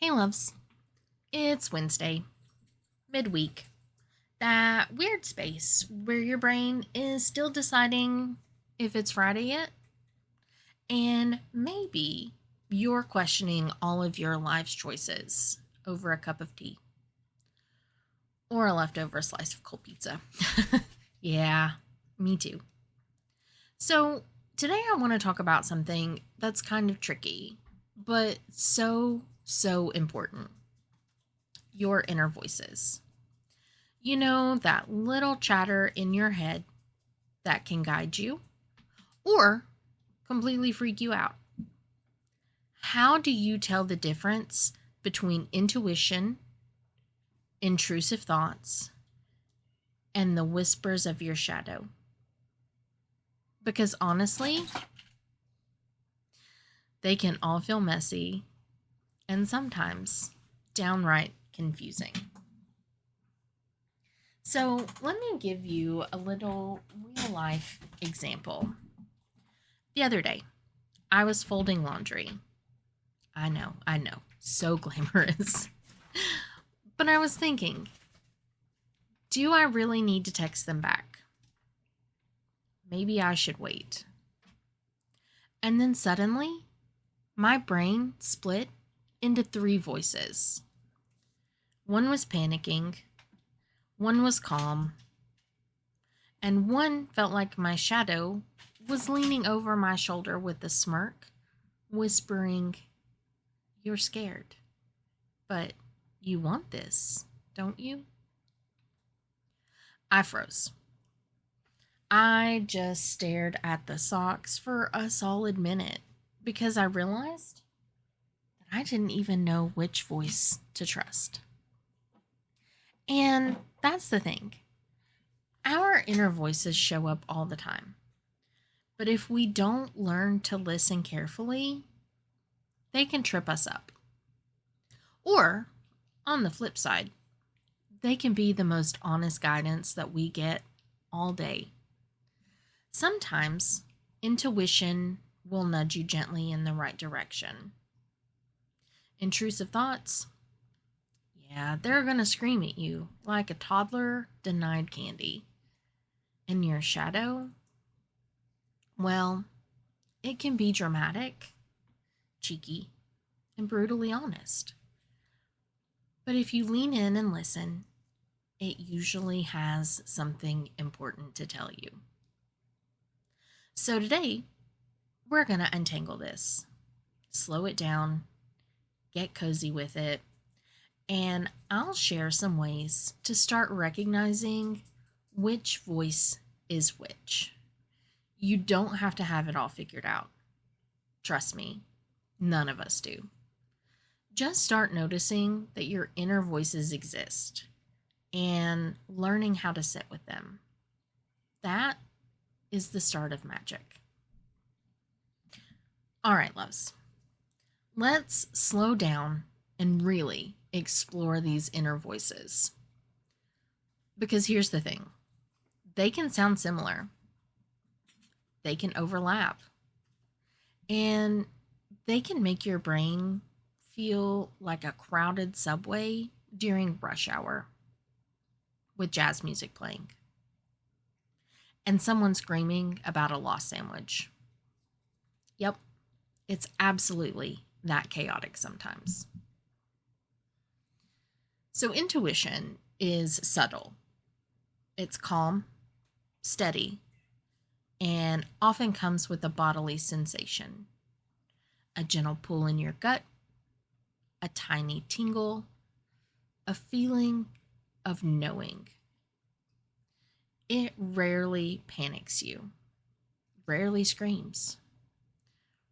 Hey, loves. It's Wednesday, midweek. That weird space where your brain is still deciding if it's Friday yet. And maybe you're questioning all of your life's choices over a cup of tea or a leftover slice of cold pizza. Yeah, me too. So, today I want to talk about something that's kind of tricky, but so important: your inner voices. You know, that little chatter in your head that can guide you or completely freak you out. How do you tell the difference between intuition, intrusive thoughts, and the whispers of your shadow? Because honestly, they can all feel messy and sometimes downright confusing. So, let me give you a little real life example. The other day, I was folding laundry. I know, so glamorous. But I was thinking, do I really need to text them back? Maybe I should wait. And then suddenly, my brain split into three voices. One was panicking, one was calm, and one felt like my shadow was leaning over my shoulder with a smirk, whispering, "You're scared, but you want this, don't you?" I froze. I just stared at the socks for a solid minute because I realized that I didn't even know which voice to trust. And that's the thing. Our inner voices show up all the time. But if we don't learn to listen carefully, they can trip us up. Or, on the flip side, they can be the most honest guidance that we get all day. Sometimes intuition will nudge you gently in the right direction. Intrusive thoughts, yeah, they're going to scream at you like a toddler denied candy. And your shadow, well, it can be dramatic, cheeky, and brutally honest. But if you lean in and listen, it usually has something important to tell you. So today, we're going to untangle this, slow it down, get cozy with it, and I'll share some ways to start recognizing which voice is which. You don't have to have it all figured out. Trust me, none of us do. Just start noticing that your inner voices exist and learning how to sit with them. That is the start of magic. All right, loves. Let's slow down and really explore these inner voices. Because here's the thing, they can sound similar, they can overlap, and they can make your brain feel like a crowded subway during rush hour with jazz music playing and someone screaming about a lost sandwich. Yep, it's absolutely that chaotic sometimes. So, intuition is subtle, it's calm, steady, and often comes with a bodily sensation: a gentle pull in your gut, a tiny tingle, a feeling of knowing. It rarely panics you, rarely screams,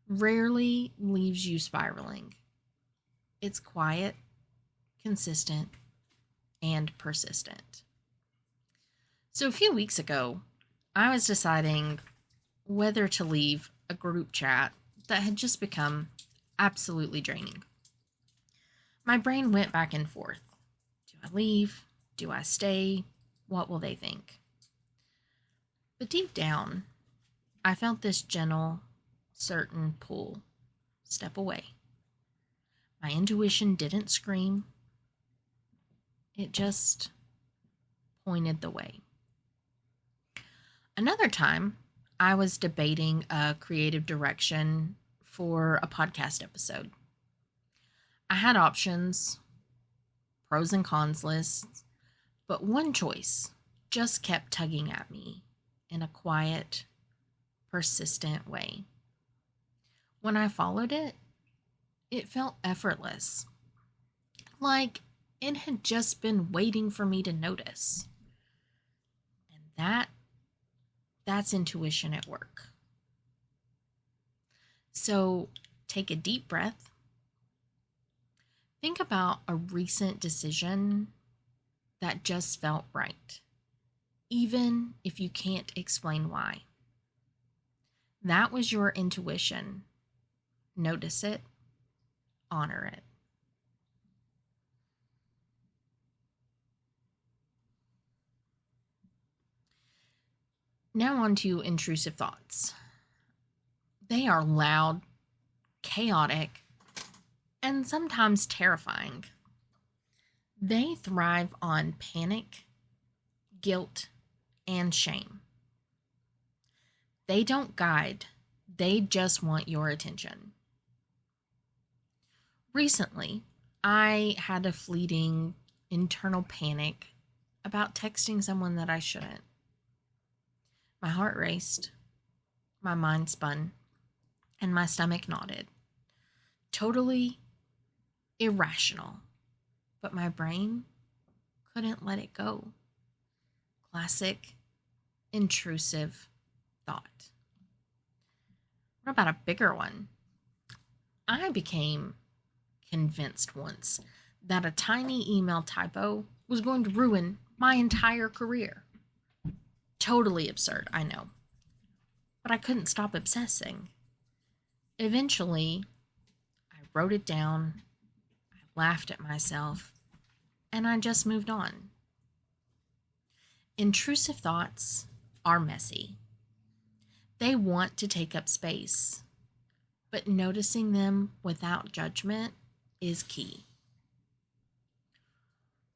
rarely leaves you spiraling. It's quiet, consistent, and persistent. So a few weeks ago, I was deciding whether to leave a group chat that had just become absolutely draining. My brain went back and forth. Do I leave? Do I stay? What will they think? But deep down, I felt this gentle, certain pull. Step away. My intuition didn't scream, it just pointed the way. Another time, I was debating a creative direction for a podcast episode. I had options, pros and cons lists, but one choice just kept tugging at me in a quiet, persistent way. When I followed it, it felt effortless, like it had just been waiting for me to notice. And that's intuition at work. So take a deep breath. Think about a recent decision that just felt right, even if you can't explain why. That was your intuition. Notice it, honor it. Now on to intrusive thoughts. They are loud, chaotic, and sometimes terrifying. They thrive on panic, guilt, and shame. They don't guide, they just want your attention. Recently, I had a fleeting internal panic about texting someone that I shouldn't. My heart raced, my mind spun, and my stomach knotted. Totally irrational, but my brain couldn't let it go. Classic intrusive thought. What about a bigger one? I became convinced once that a tiny email typo was going to ruin my entire career. Totally absurd, I know. But I couldn't stop obsessing. Eventually, I wrote it down, I laughed at myself, and I just moved on. Intrusive thoughts are messy. They want to take up space, but noticing them without judgment is key.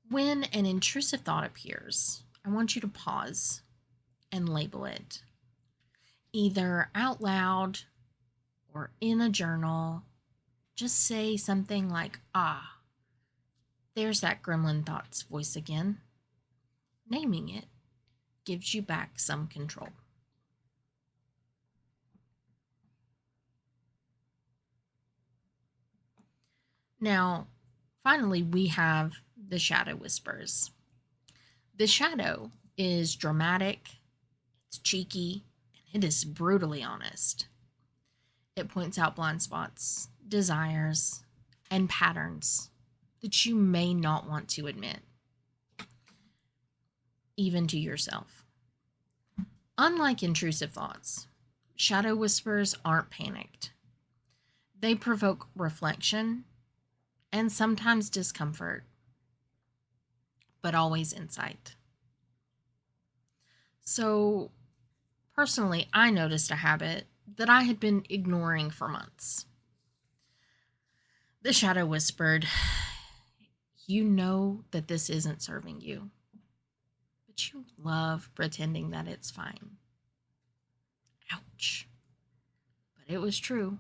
When an intrusive thought appears, I want you to pause and label it, either out loud or in a journal. Just say something like, there's that gremlin thought's voice again. Naming it gives you back some control. Now, finally, we have the shadow whispers. The shadow is dramatic, it's cheeky, and it is brutally honest. It points out blind spots, desires, and patterns that you may not want to admit, even to yourself. Unlike intrusive thoughts, shadow whispers aren't panicked. They provoke reflection and sometimes discomfort, but always insight. So, personally, I noticed a habit that I had been ignoring for months. The shadow whispered, "You know that this isn't serving you, but you love pretending that it's fine." Ouch. But it was true.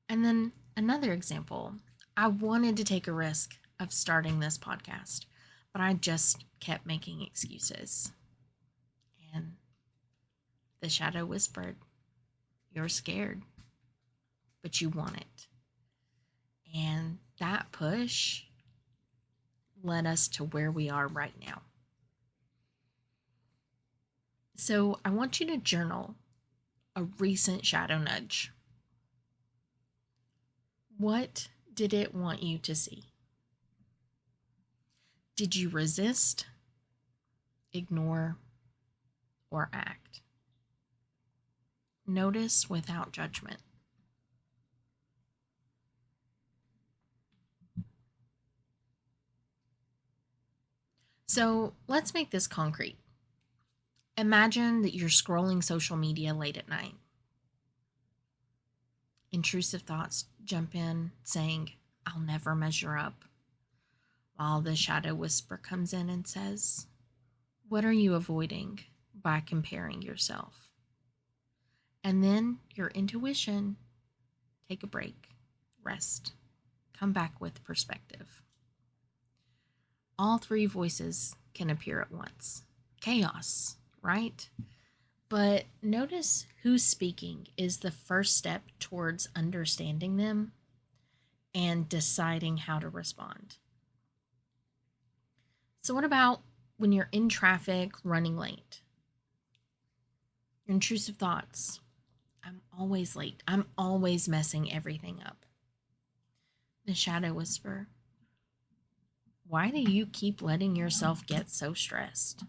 And then another example, I wanted to take a risk of starting this podcast, but I just kept making excuses. And the shadow whispered, "You're scared, but you want it." And that push led us to where we are right now. So I want you to journal a recent shadow nudge. What did it want you to see? Did you resist, ignore, or act? Notice without judgment. So let's make this concrete. Imagine that you're scrolling social media late at night. Intrusive thoughts jump in, saying, I'll never measure up, while the shadow whisper comes in and says, what are you avoiding by comparing yourself? And then your intuition, take a break, rest, come back with perspective. All three voices can appear at once. Chaos, right? But notice who's speaking is the first step towards understanding them and deciding how to respond. So what about when you're in traffic running late? Your intrusive thoughts. I'm always late. I'm always messing everything up. The shadow whisper. Why do you keep letting yourself get so stressed?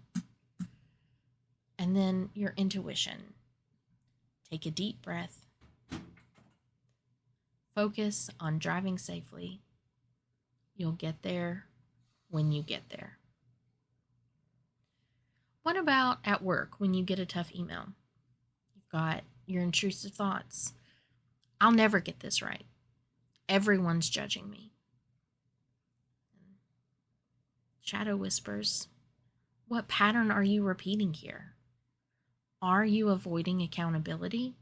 And then your intuition. Take a deep breath. Focus on driving safely. You'll get there when you get there. What about at work when you get a tough email? You've got your intrusive thoughts. I'll never get this right. Everyone's judging me. Shadow whispers, what pattern are you repeating here? Are you avoiding accountability?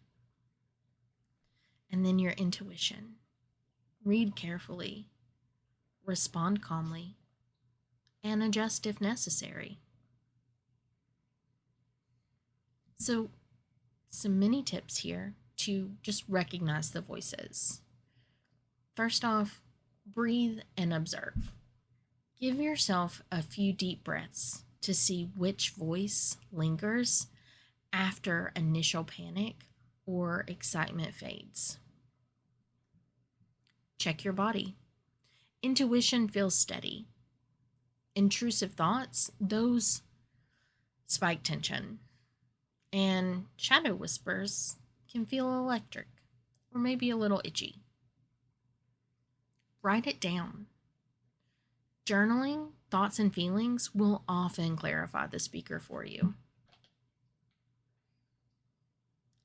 And then your intuition. Read carefully, respond calmly, and adjust if necessary. So, some mini tips here to just recognize the voices. First off, breathe and observe. Give yourself a few deep breaths to see which voice lingers after initial panic or excitement fades. Check your body. Intuition feels steady. Intrusive thoughts, those spike tension. And shadow whispers can feel electric or maybe a little itchy. Write it down. Journaling thoughts and feelings will often clarify the speaker for you.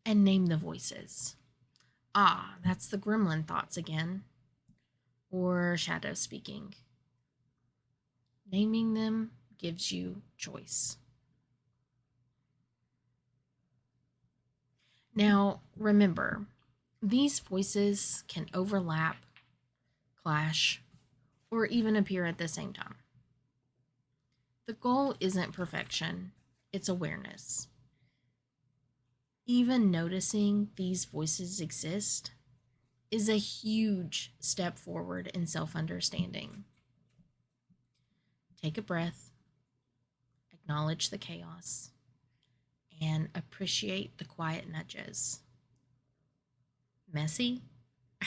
And name the voices. That's the gremlin thoughts again. Or shadow speaking. Naming them gives you choice. Now, remember, these voices can overlap, clash, or even appear at the same time. The goal isn't perfection, it's awareness. Even noticing these voices exist is a huge step forward in self-understanding. Take a breath, acknowledge the chaos, and appreciate the quiet nudges. Messy?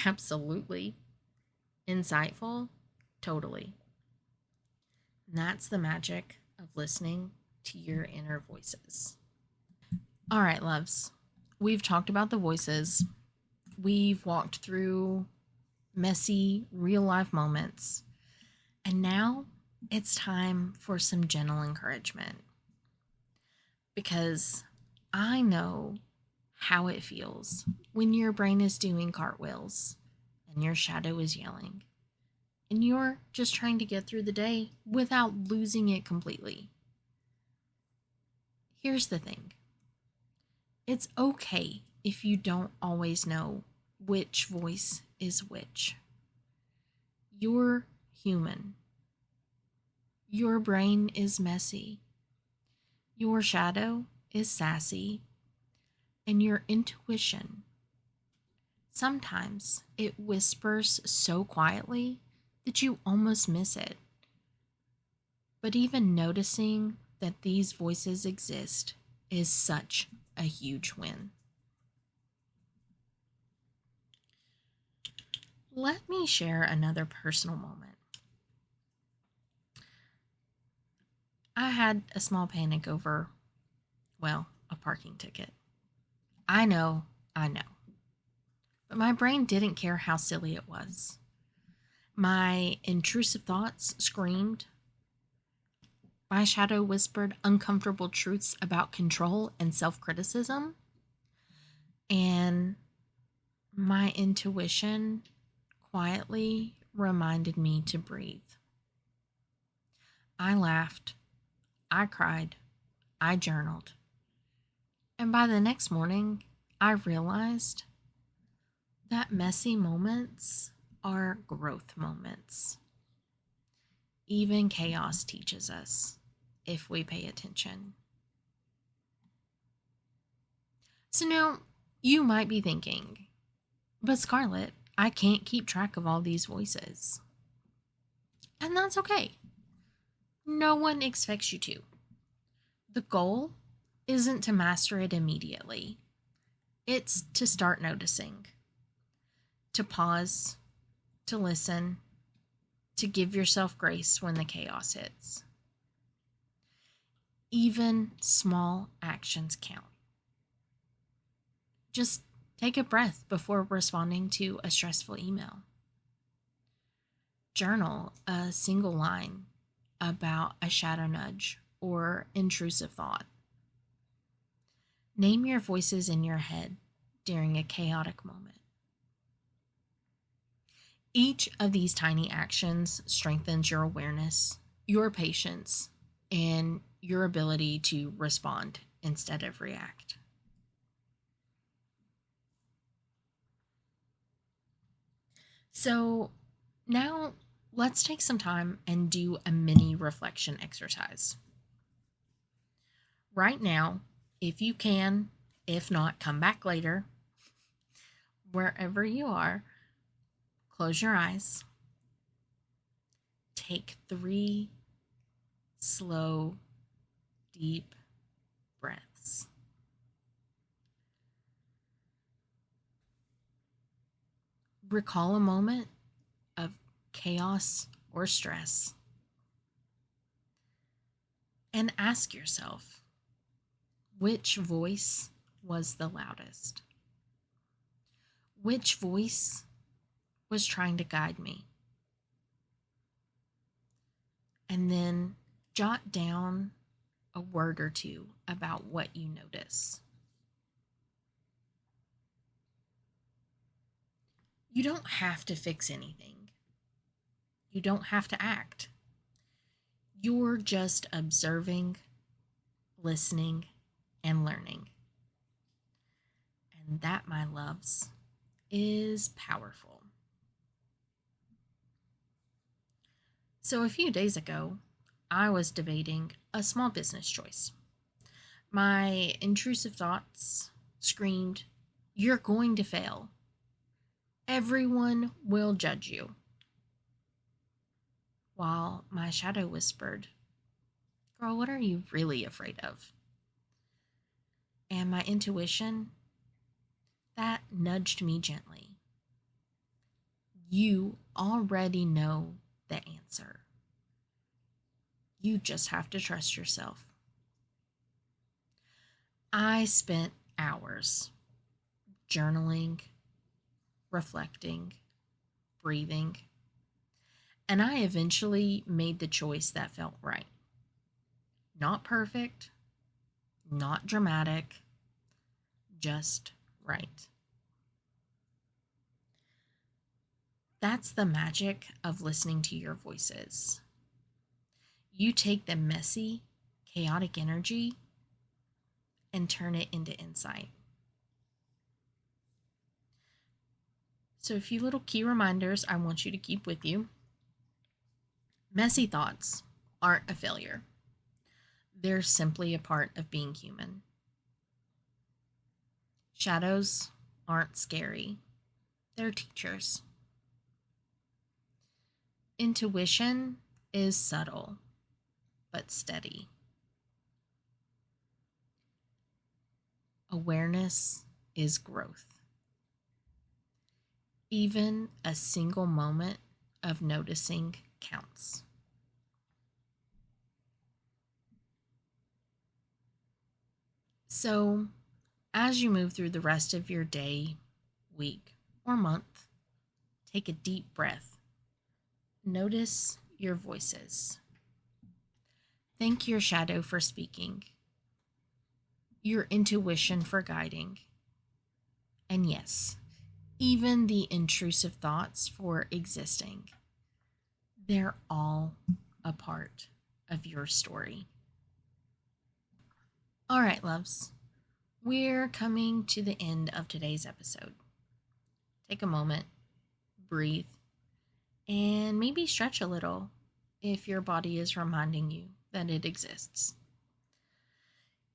Absolutely. Insightful? Totally. And that's the magic of listening to your inner voices. All right, loves. We've talked about the voices. We've walked through messy, real-life moments. And now it's time for some gentle encouragement. Because I know how it feels when your brain is doing cartwheels and your shadow is yelling and you're just trying to get through the day without losing it completely. Here's the thing. It's okay if you don't always know which voice is which. You're human. Your brain is messy. Your shadow is sassy, and your intuition, sometimes it whispers so quietly that you almost miss it. But even noticing that these voices exist is such a huge win. Let me share another personal moment. I had a small panic over, a parking ticket. I know. But my brain didn't care how silly it was. My intrusive thoughts screamed. My shadow whispered uncomfortable truths about control and self-criticism. And My intuition quietly reminded me to breathe. I laughed, I cried, I journaled. And by the next morning, I realized that messy moments are growth moments. Even chaos teaches us if we pay attention. So now you might be thinking, but Scarlett, I can't keep track of all these voices. And that's okay. No one expects you to. The goal isn't to master it immediately, it's to start noticing, to pause, to listen, to give yourself grace when the chaos hits. Even small actions count. Just take a breath before responding to a stressful email. Journal a single line about a shadow nudge or intrusive thought. Name your voices in your head during a chaotic moment. Each of these tiny actions strengthens your awareness, your patience, and your ability to respond instead of react. So now let's take some time and do a mini reflection exercise. Right now, if you can, if not, come back later. Wherever you are, close your eyes. Take 3 slow, deep breaths. Recall a moment of chaos or stress and ask yourself, which voice was the loudest? Which voice was trying to guide me? And then jot down a word or two about what you notice. You don't have to fix anything. You don't have to act. You're just observing, listening, and learning. And that, my loves, is powerful. So a few days ago, I was debating a small business choice. My intrusive thoughts screamed, "You're going to fail. Everyone will judge you." While my shadow whispered, "Girl, what are you really afraid of?" And my intuition, that nudged me gently. You already know the answer. You just have to trust yourself. I spent hours journaling, reflecting, breathing, and I eventually made the choice that felt right. Not perfect, not dramatic, just right. That's the magic of listening to your voices. You take the messy, chaotic energy and turn it into insight. So, a few little key reminders I want you to keep with you. Messy thoughts aren't a failure, they're simply a part of being human. Shadows aren't scary, they're teachers. Intuition is subtle but steady. Awareness is growth. Even a single moment of noticing counts. So, as you move through the rest of your day, week, or month, take a deep breath. Notice your voices. Thank your shadow for speaking, your intuition for guiding, and yes, even the intrusive thoughts for existing. They're all a part of your story. All right, loves, we're coming to the end of today's episode. Take a moment, breathe, and maybe stretch a little if your body is reminding you that it exists.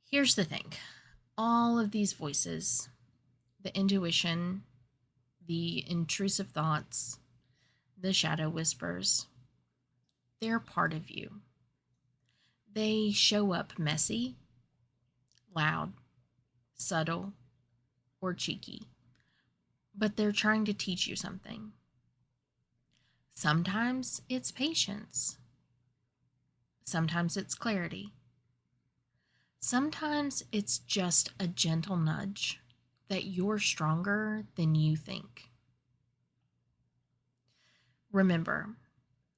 Here's the thing. All of these voices, the intuition, the intrusive thoughts, the shadow whispers, they're part of you. They show up messy, loud, subtle, or cheeky, but they're trying to teach you something. Sometimes it's patience. Sometimes it's clarity. Sometimes it's just a gentle nudge that you're stronger than you think. Remember,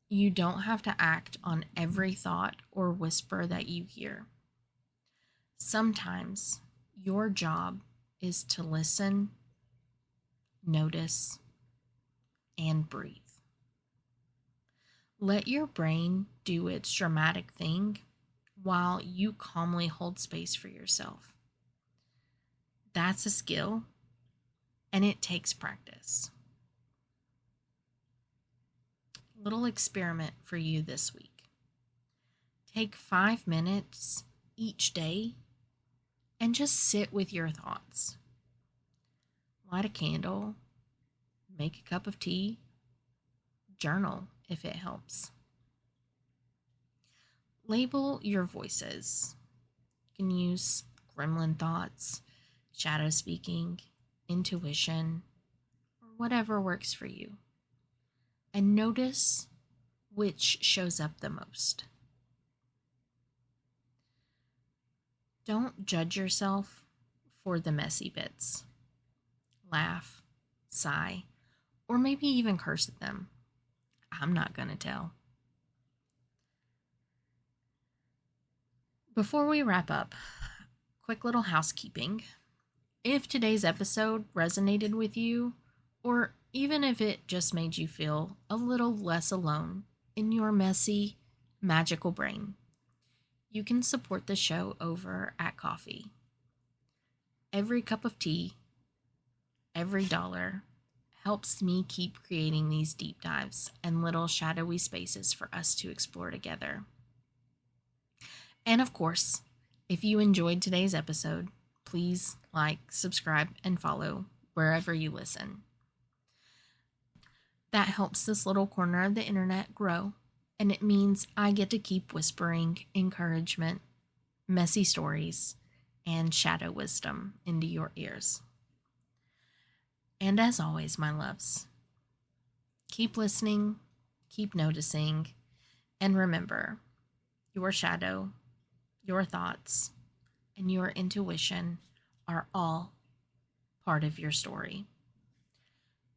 you don't have to act on every thought or whisper that you hear. Sometimes your job is to listen, notice, and breathe. Let your brain do its dramatic thing while you calmly hold space for yourself. That's a skill, and it takes practice. Little experiment for you this week. Take 5 minutes each day and just sit with your thoughts. Light a candle, make a cup of tea, journal if it helps. Label your voices. You can use gremlin thoughts, shadow speaking, intuition, or whatever works for you. And notice which shows up the most. Don't judge yourself for the messy bits. Laugh, sigh, or maybe even curse at them. I'm not going to tell. Before we wrap up, quick little housekeeping. If today's episode resonated with you, or even if it just made you feel a little less alone in your messy, magical brain, you can support the show over at Coffee. Every cup of tea, every dollar, helps me keep creating these deep dives and little shadowy spaces for us to explore together. And of course, if you enjoyed today's episode, please like, subscribe, and follow wherever you listen. That helps this little corner of the internet grow, and it means I get to keep whispering encouragement, messy stories, and shadow wisdom into your ears. And as always, my loves, keep listening, keep noticing, and remember, your shadow, your thoughts, and your intuition are all part of your story.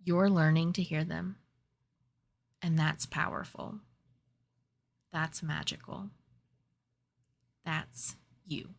You're learning to hear them, and that's powerful. That's magical. That's you.